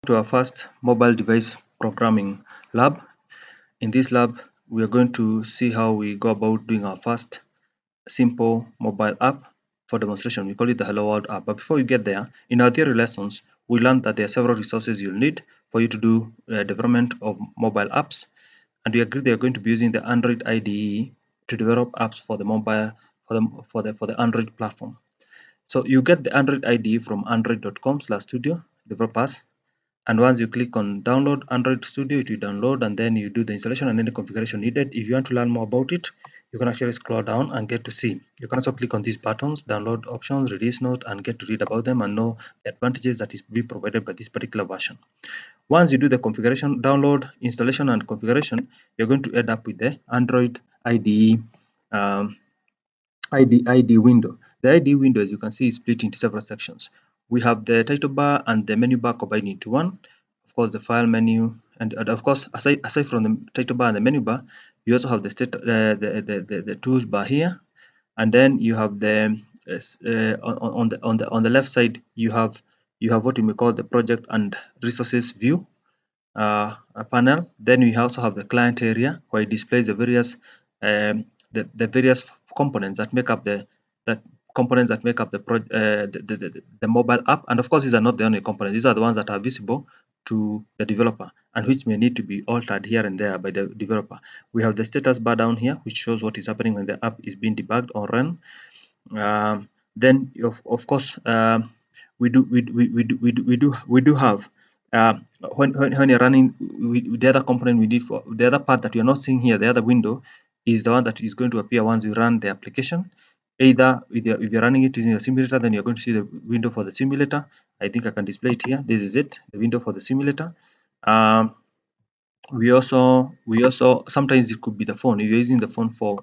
To our first mobile device programming lab. In this lab, we are going to see how we go about doing our first simple mobile app for demonstration. We call it the Hello World app. But before we get there, in our theory lessons, we learned that there are several resources you'll need for you to do development of mobile apps. And we agreed they are going to be using the Android IDE to develop apps for the mobile for the Android platform. So you get the Android IDE from android.com/studio developers. And once you click on download Android Studio, it will download, and then you do the installation and then the configuration needed. If you want to learn more about it, you can actually scroll down and get to see. You can also click on these buttons, download options, release note, and get to read about them and know the advantages that is being provided by this particular version. Once you do the configuration, download, installation, and configuration, you're going to end up with the Android IDE ID window. The ID window, as you can see, is split into several sections. We have the title bar and the menu bar combined into one. Of course, the file menu, and of course, aside from the title bar and the menu bar, you also have the tools bar here, and then you have the on the left side you have what you may call the project and resources view panel. Then we also have the client area where it displays the various various components that make up the the mobile app. And of course, these are not the only components. These are the ones that are visible to the developer and which may need to be altered here and there by the developer. We have the status bar down here, which shows what is happening when the app is being debugged or run. Then of course we do have when you're running the other component we did for the other part that you're not seeing here, the other window is the one that is going to appear once you run the application. Either if you're running it using a simulator, then you're going to see the window for the simulator. I think I can display it here. This is it, the window for the simulator. We also sometimes it could be the phone. If you're using the phone for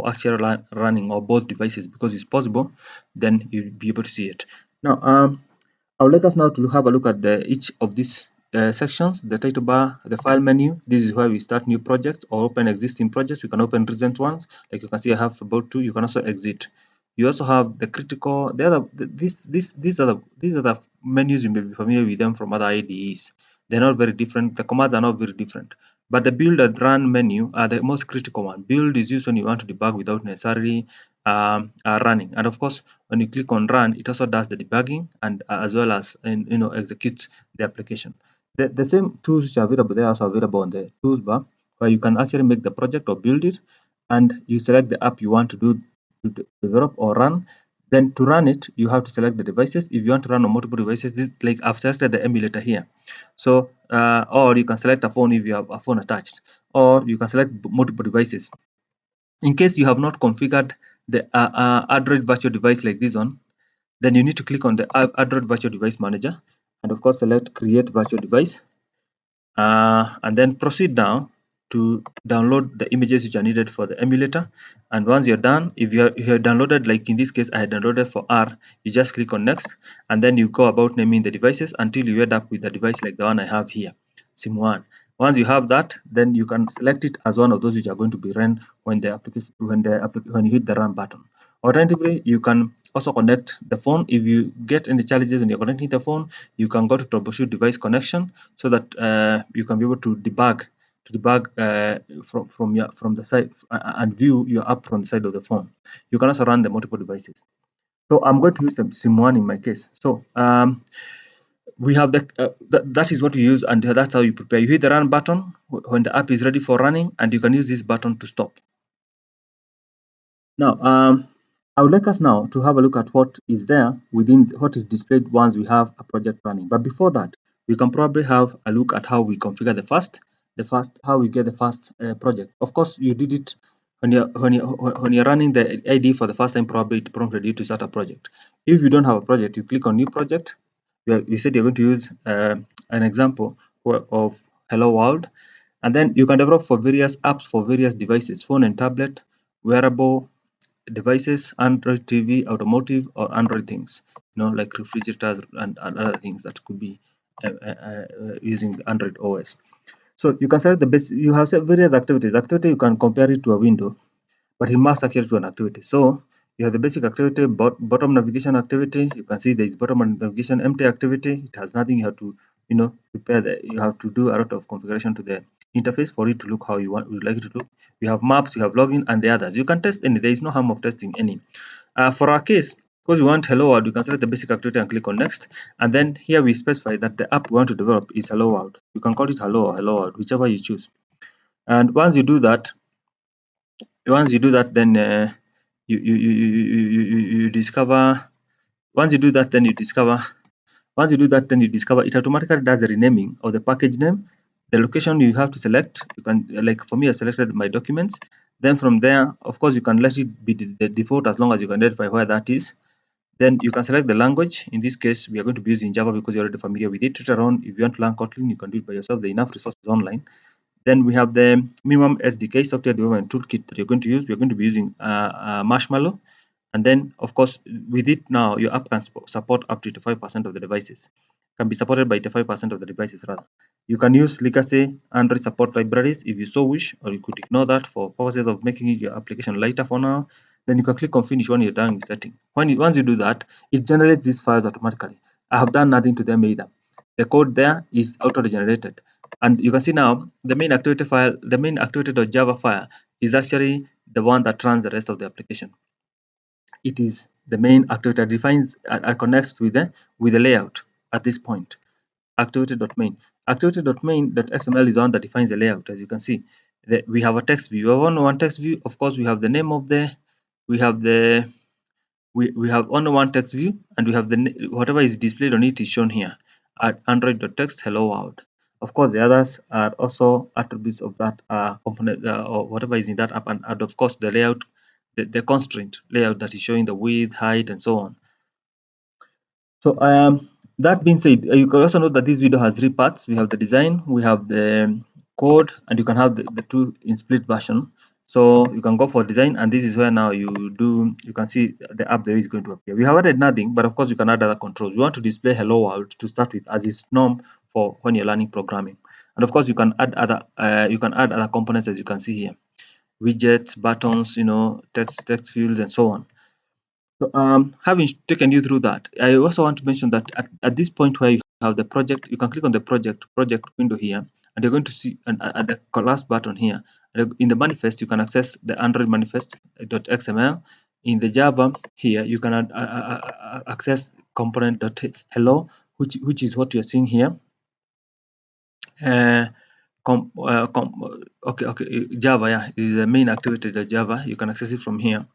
actual running or both devices, because it's possible, then you'll be able to see it. Now I would like us now to have a look at each of these sections. The title bar, the file menu. This is where we start new projects or open existing projects. We can open recent ones, like you can see I have about 2. You can also exit. You also have the critical. These are the menus. You may be familiar with them from other IDEs. They're not very different. The commands are not very different. But the build and run menu are the most critical one. Build is used when you want to debug without necessarily running. And of course, when you click on run, it also does the debugging and as well as executes the application. The same tools which are available there are also available on the tools bar, where you can actually make the project or build it, and you select the app you want to do to develop or run. Then to run it, you have to select the devices. If you want to run on multiple devices, like I've selected the emulator here. So, or you can select a phone if you have a phone attached, or you can select multiple devices. In case you have not configured the Android virtual device like this one, then you need to click on the Android virtual device manager, and of course select create virtual device, and then proceed now to download the images which are needed for the emulator. And once you're done, if you have downloaded, like in this case I had downloaded for R, you just click on next, and then you go about naming the devices until you end up with a device like the one I have here, SIM1. Once you have that, then you can select it as one of those which are going to be run when when you hit the run button. Alternatively, you can also connect the phone. If you get any challenges when you're connecting the phone, you can go to troubleshoot device connection, so that you can be able to debug from the side and view your app from the side of the phone. You can also run the multiple devices. So I'm going to use SIM1 in my case. So we have that is what you use, and that's how you prepare. You hit the run button when the app is ready for running, and you can use this button to stop. Now I would like us now to have a look at what is there within what is displayed once we have a project running. But before that, we can probably have a look at how we configure how we get the first project. Of course, you did it when you're running the ID for the first time. Probably it prompted you to start a project. If you don't have a project, you click on new project. You said you're going to use an example of Hello World, and then you can develop for various apps for various devices, phone and tablet, wearable devices, Android TV, automotive, or Android things, like refrigerators and other things that could be using Android OS. So you can select the base. You have various activities. Activity, you can compare it to a window, but it must actually to an activity. So you have the basic activity, bottom navigation activity. You can see there is bottom navigation empty activity. It has nothing. You have to prepare you have to do a lot of configuration to the interface for it to look how you would like it to look. You have maps, you have login, and the others. You can test any. There is no harm of testing any. For our case, because we want hello world, you can select the basic activity and click on next. And then here we specify that the app we want to develop is hello world. You can call it hello or hello world, whichever you choose. And then you discover. Once you do that, then you discover. Once you do that, then you discover it automatically does the renaming of the package name, the location you have to select. You can, like for me, I selected my documents. Then from there, of course, you can let it be the default as long as you can identify where that is. Then you can select the language. In this case, we are going to be using Java because you're already familiar with it. Later on, if you want to learn Kotlin, you can do it by yourself. There are enough resources online. Then we have the minimum SDK software development toolkit that you're going to use. We're going to be using Marshmallow. And then, of course, with it now, your app can support up to 85% of the devices. Can be supported by 85% of the devices rather. You can use legacy Android support libraries if you so wish, or you could ignore that for purposes of making your application lighter for now. Then you can click on finish when you're done with setting. Once you do that, it generates these files automatically. I have done nothing to them either. The code there is auto-generated. And you can see now the main activity file, the main activity.java file is actually the one that runs the rest of the application. It is the main activity that defines and connects with the layout at this point. Activity.main. Activity.main.xml is the one that defines the layout. As you can see, we have a text view. We have only one text view. Of course, we have the name of we have only one text view, and we have whatever is displayed on it is shown here at Android.text hello world. Of course, the others are also attributes of that component or whatever is in that app, and of course the layout, the constraint layout that is showing the width, height, and so on. So that being said, you can also note that this video has three parts. We have the design, we have the code, and you can have the two in split version. So you can go for design, and this is where now you can see the app there is going to appear. We have added nothing, but of course you can add other controls. We want to display hello world to start with, as is norm for when you're learning programming. And of course you can add other components, as you can see here, widgets, buttons, text fields, and so on. So, having taken you through that, I also want to mention that at this point where you have the project, you can click on the project window here, and you're going to see at the last button here. In the manifest, you can access the Android manifest.xml. In the Java here, you can access component.hello, which is what you're seeing here. Java, yeah, is the main activity of Java. You can access it from here.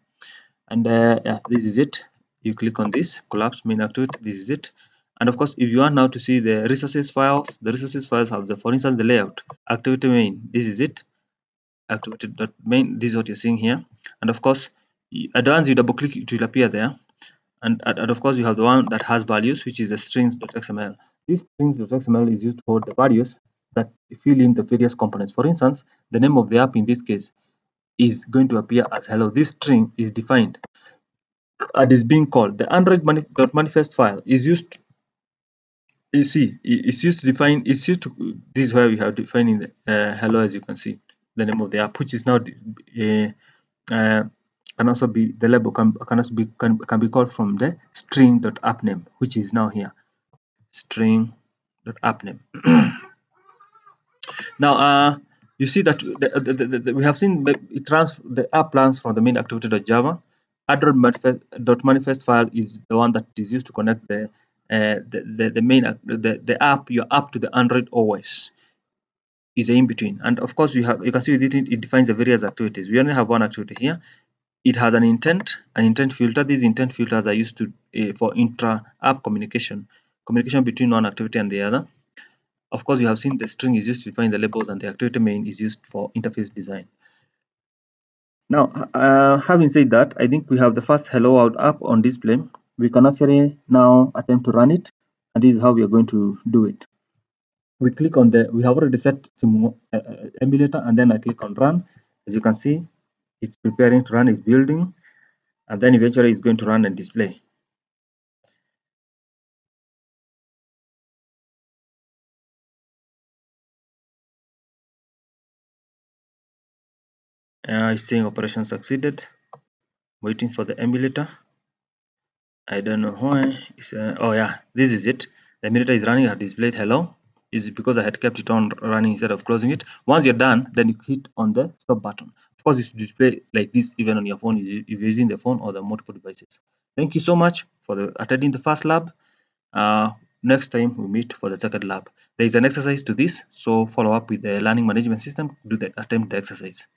And yeah, this is it. You click on this collapse main activity. This is it. And of course, if you want now to see the resources files, the resources files have for instance, the layout activity main. This is it. Activity.main. This is what you're seeing here. And of course, once you double click, it will appear there. And of course, you have the one that has values, which is the strings.xml. This strings.xml is used to hold the values that fill in the various components. For instance, the name of the app in this case is going to appear as hello. This string is defined and is being called. The Android manifest file is used. You see, it's used to define. It's used to. This is where we have defining the hello, as you can see, the name of the app, which is now can also be the label can also be can be called from the string.appname, which is now here, string.appname. Now, you see that we have seen the app runs from the main activity.java. Android manifest file is the one that is used to connect the app, your app, to the Android OS. Is in between, and of course you can see with it defines the various activities. We only have one activity here. It has an intent filter. These intent filters are used to for intra-app communication between one activity and the other. Of course, you have seen the string is used to define the labels, and the activity main is used for interface design. Now, having said that, I think we have the first hello world app on display. We can actually now attempt to run it, and this is how we are going to do it. We click on we have already set emulator, and then I click on run. As you can see, it's preparing to run, it's building, and then eventually it's going to run and display. It's saying operation succeeded. Waiting for the emulator. I don't know why. Oh yeah, this is it. The monitor is running, I had displayed hello. Is because I had kept it on running instead of closing it. Once you're done, then you hit on the stop button. Of course, it's display like this even on your phone if you're using the phone or the multiple devices. Thank you so much for attending the first lab. Next time we meet for the second lab. There is an exercise to this, so follow up with the learning management system, attempt the exercise.